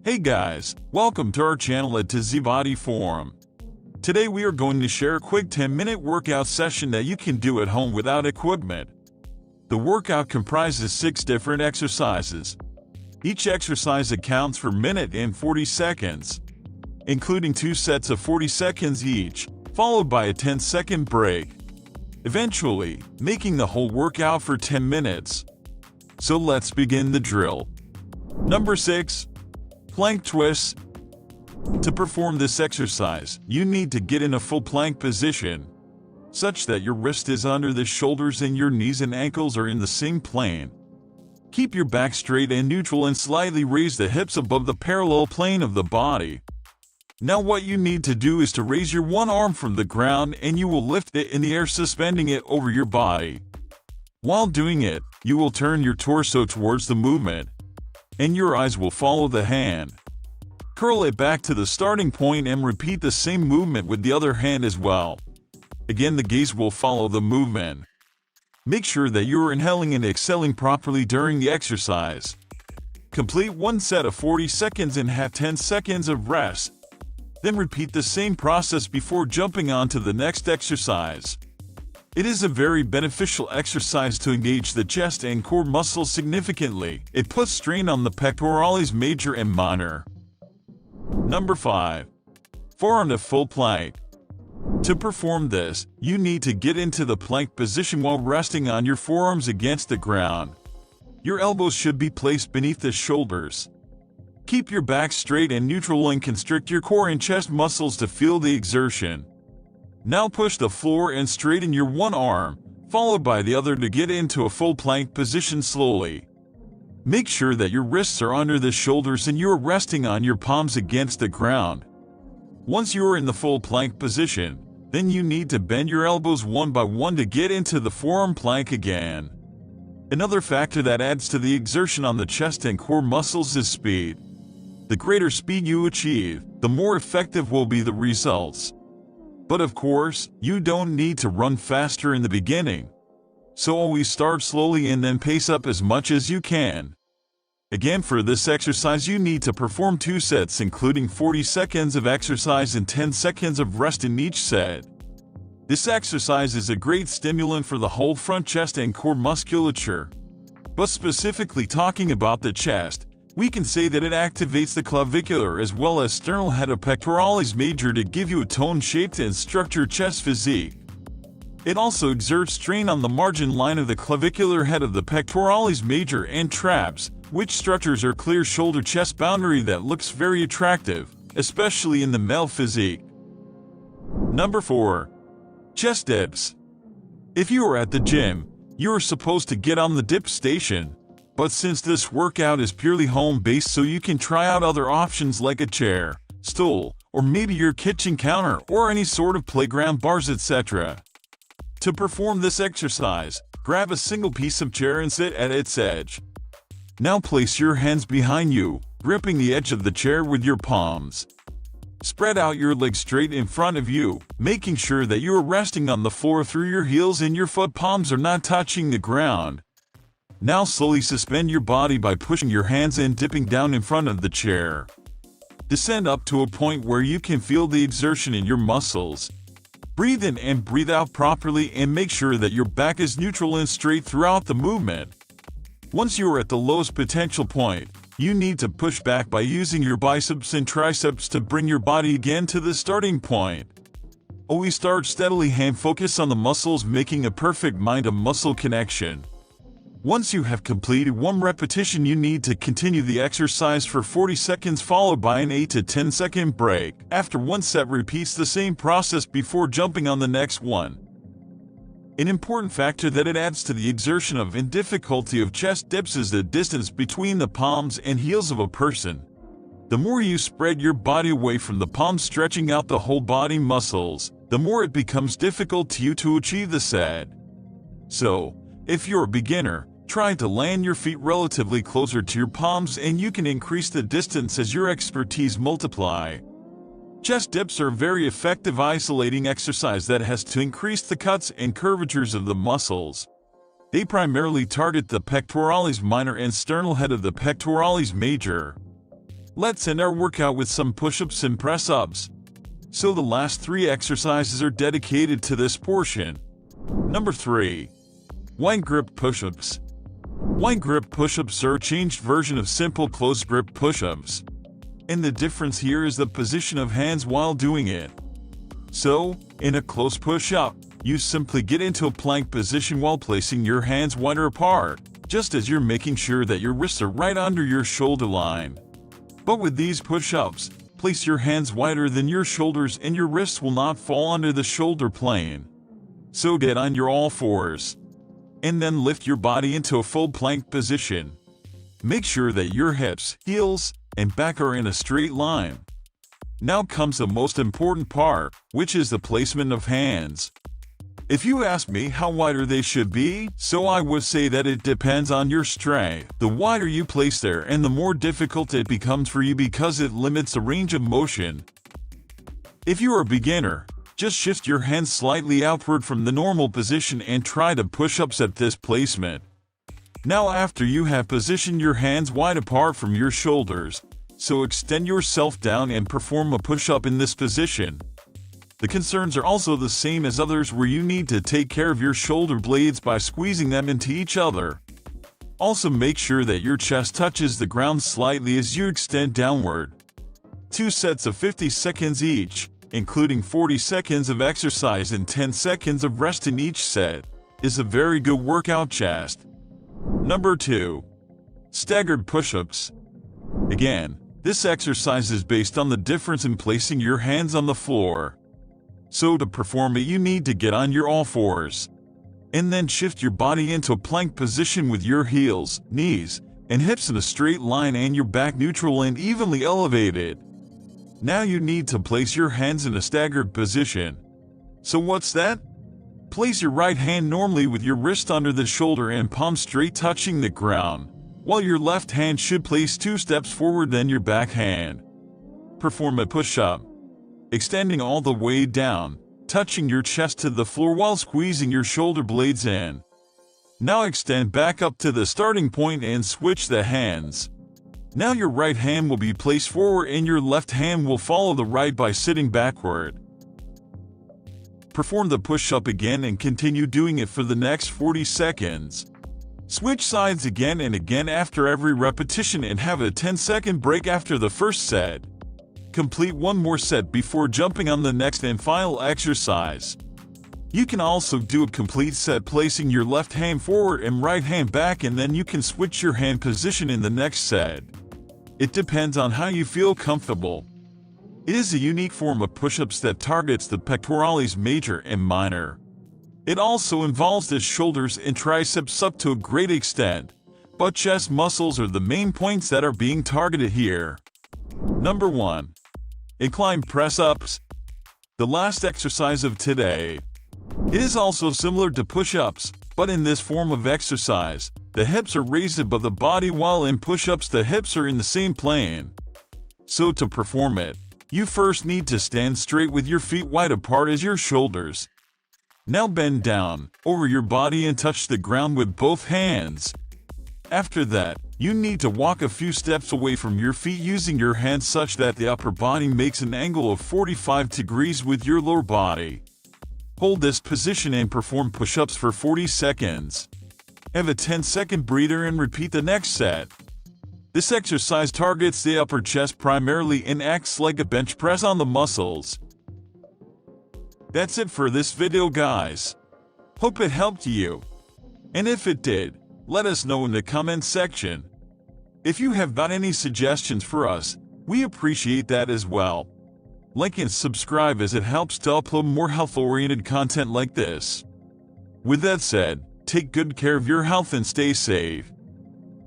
Hey guys, welcome to our channel atozbodyform. Today we are going to share a quick 10-minute workout session that you can do at home without equipment. The workout comprises 6 different exercises. Each exercise accounts for minute and 40 seconds, including 2 sets of 40 seconds each, followed by a 10-second break, eventually making the whole workout for 10 minutes. So let's begin the drill. Number 6. Plank twists. To perform this exercise, you need to get in a full plank position, such that your wrist is under the shoulders and your knees and ankles are in the same plane. Keep your back straight and neutral and slightly raise the hips above the parallel plane of the body. Now what you need to do is to raise your one arm from the ground and you will lift it in the air, suspending it over your body. While doing it, you will turn your torso towards the movement, and your eyes will follow the hand. Curl it back to the starting point and repeat the same movement with the other hand as well. Again, the gaze will follow the movement. Make sure that you are inhaling and exhaling properly during the exercise. Complete one set of 40 seconds and have 10 seconds of rest. Then repeat the same process before jumping on to the next exercise. It is a very beneficial exercise to engage the chest and core muscles significantly. It puts strain on the pectoralis major and minor. Number 5. Forearm to full plank. To perform this, you need to get into the plank position while resting on your forearms against the ground. Your elbows should be placed beneath the shoulders. Keep your back straight and neutral and constrict your core and chest muscles to feel the exertion. Now push the floor and straighten your one arm, followed by the other to get into a full plank position slowly. Make sure that your wrists are under the shoulders and you are resting on your palms against the ground. Once you are in the full plank position, then you need to bend your elbows one by one to get into the forearm plank again. Another factor that adds to the exertion on the chest and core muscles is speed. The greater speed you achieve, the more effective will be the results. But of course, you don't need to run faster in the beginning. So always start slowly and then pace up as much as you can. Again, for this exercise you need to perform 2 sets including 40 seconds of exercise and 10 seconds of rest in each set. This exercise is a great stimulant for the whole front chest and core musculature. But specifically talking about the chest, we can say that it activates the clavicular as well as sternal head of pectoralis major to give you a tone-shaped and structured chest physique. It also exerts strain on the margin line of the clavicular head of the pectoralis major and traps, which structures are clear shoulder-chest boundary that looks very attractive, especially in the male physique. Number 4. Chest dips. If you are at the gym, you are supposed to get on the dip station. But since this workout is purely home-based, so you can try out other options like a chair, stool, or maybe your kitchen counter or any sort of playground bars, etc. To perform this exercise, grab a single piece of chair and sit at its edge. Now place your hands behind you, gripping the edge of the chair with your palms. Spread out your legs straight in front of you, making sure that you are resting on the floor through your heels and your foot palms are not touching the ground. Now slowly suspend your body by pushing your hands and dipping down in front of the chair. Descend up to a point where you can feel the exertion in your muscles. Breathe in and breathe out properly and make sure that your back is neutral and straight throughout the movement. Once you are at the lowest potential point, you need to push back by using your biceps and triceps to bring your body again to the starting point. Always start steadily and focus on the muscles, making a perfect mind-to-muscle connection. Once you have completed one repetition, you need to continue the exercise for 40 seconds followed by an 8 to 10 second break. After one set, repeats the same process before jumping on the next one. An important factor that it adds to the exertion of and difficulty of chest dips is the distance between the palms and heels of a person. The more you spread your body away from the palms, stretching out the whole body muscles, the more it becomes difficult to you to achieve the set. So, if you're a beginner, try to land your feet relatively closer to your palms and you can increase the distance as your expertise multiply. Chest dips are a very effective isolating exercise that has to increase the cuts and curvatures of the muscles. They primarily target the pectoralis minor and sternal head of the pectoralis major. Let's end our workout with some push-ups and press-ups. So the last 3 exercises are dedicated to this portion. Number 3. Wide grip push-ups. Wide grip push-ups are a changed version of simple close grip push-ups. And the difference here is the position of hands while doing it. So, in a close push-up, you simply get into a plank position while placing your hands wider apart, just as you're making sure that your wrists are right under your shoulder line. But with these push-ups, place your hands wider than your shoulders and your wrists will not fall under the shoulder plane. So get on your all fours. And then lift your body into a full plank position. Make sure that your hips, heels, and back are in a straight line. Now comes the most important part, which is the placement of hands. If you ask me how wider they should be, so I would say that it depends on your strength. The wider you place there and the more difficult it becomes for you because it limits the range of motion. If you are a beginner, just shift your hands slightly outward from the normal position and try to push-ups at this placement. Now after you have positioned your hands wide apart from your shoulders, so extend yourself down and perform a push-up in this position. The concerns are also the same as others where you need to take care of your shoulder blades by squeezing them into each other. Also make sure that your chest touches the ground slightly as you extend downward. 2 sets of 50 seconds each, including 40 seconds of exercise and 10 seconds of rest in each set, is a very good workout chest. Number 2. Staggered push-ups. Again, this exercise is based on the difference in placing your hands on the floor. So to perform it, you need to get on your all fours. And then shift your body into a plank position with your heels, knees, and hips in a straight line and your back neutral and evenly elevated. Now you need to place your hands in a staggered position. So what's that? Place your right hand normally with your wrist under the shoulder and palm straight touching the ground, while your left hand should place 2 steps forward than your back hand. Perform a push-up, extending all the way down, touching your chest to the floor while squeezing your shoulder blades in. Now extend back up to the starting point and switch the hands. Now your right hand will be placed forward and your left hand will follow the right by sitting backward. Perform the push-up again and continue doing it for the next 40 seconds. Switch sides again and again after every repetition and have a 10-second break after the first set. Complete one more set before jumping on the next and final exercise. You can also do a complete set placing your left hand forward and right hand back, and then you can switch your hand position in the next set. It depends on how you feel comfortable. It is a unique form of push-ups that targets the pectoralis major and minor. It also involves the shoulders and triceps up to a great extent, but chest muscles are the main points that are being targeted here. Number 1. Incline press-ups. The last exercise of today. It is also similar to push-ups, but in this form of exercise, the hips are raised above the body while in push-ups the hips are in the same plane. So to perform it, you first need to stand straight with your feet wide apart as your shoulders. Now bend down over your body and touch the ground with both hands. After that, you need to walk a few steps away from your feet using your hands such that the upper body makes an angle of 45 degrees with your lower body. Hold this position and perform push-ups for 40 seconds. Have a 10-second breather and repeat the next set. This exercise targets the upper chest primarily and acts like a bench press on the muscles. That's it for this video, guys. Hope it helped you. And if it did, let us know in the comment section. If you have got any suggestions for us, we appreciate that as well. Like and subscribe as it helps to upload more health-oriented content like this. With that said, take good care of your health and stay safe.